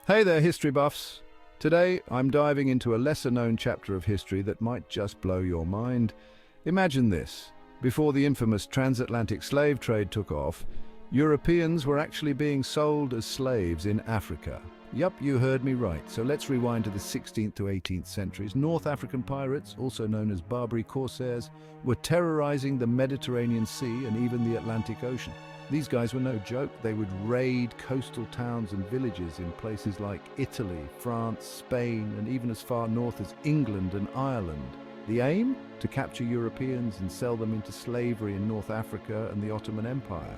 Hey there, history buffs! Today, I'm diving into a lesser-known chapter of history that might just blow your mind. Imagine this. Before the infamous transatlantic slave trade took off, Europeans were actually being sold as slaves in Africa. Yup, you heard me right. So let's rewind to the 16th to 18th centuries. North African pirates, also known as Barbary Corsairs, were terrorizing the Mediterranean Sea and even the Atlantic Ocean. These guys were no joke. They would raid coastal towns and villages in places like Italy, France, Spain, and even as far north as England and Ireland. The aim? To capture Europeans and sell them into slavery in North Africa and the Ottoman Empire.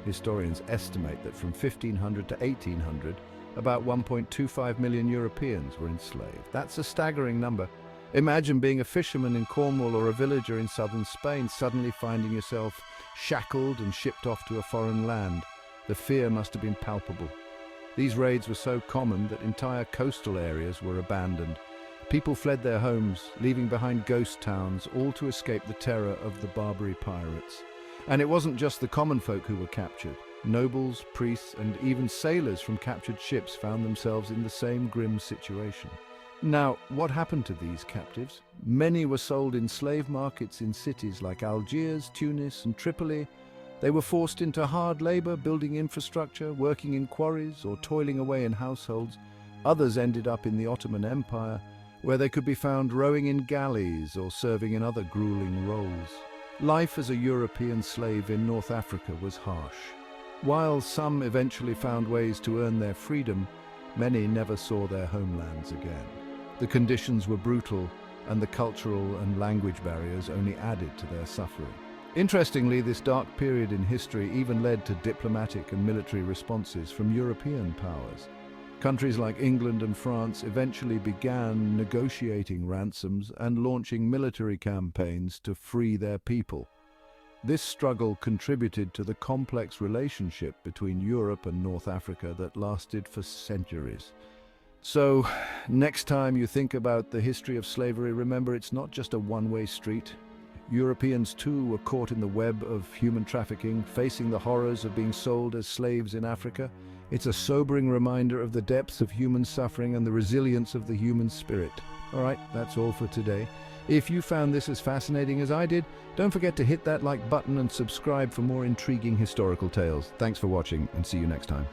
Historians estimate that from 1500 to 1800, about 1.25 million Europeans were enslaved. That's a staggering number. Imagine being a fisherman in Cornwall or a villager in southern Spain, suddenly finding yourself shackled and shipped off to a foreign land. The fear must have been palpable. These raids were so common that entire coastal areas were abandoned. People fled their homes, leaving behind ghost towns, all to escape the terror of the Barbary pirates. And it wasn't just the common folk who were captured. Nobles, priests, and even sailors from captured ships found themselves in the same grim situation. Now, what happened to these captives? Many were sold in slave markets in cities like Algiers, Tunis, and Tripoli. They were forced into hard labor, building infrastructure, working in quarries, or toiling away in households. Others ended up in the Ottoman Empire, where they could be found rowing in galleys or serving in other grueling roles. Life as a European slave in North Africa was harsh. While some eventually found ways to earn their freedom, many never saw their homelands again. The conditions were brutal, and the cultural and language barriers only added to their suffering. Interestingly, this dark period in history even led to diplomatic and military responses from European powers. Countries like England and France eventually began negotiating ransoms and launching military campaigns to free their people. This struggle contributed to the complex relationship between Europe and North Africa that lasted for centuries. So, next time you think about the history of slavery, remember it's not just a one-way street. Europeans too were caught in the web of human trafficking, facing the horrors of being sold as slaves in Africa. It's a sobering reminder of the depths of human suffering and the resilience of the human spirit. All right, that's all for today. If you found this as fascinating as I did, don't forget to hit that like button and subscribe for more intriguing historical tales. Thanks for watching, and see you next time.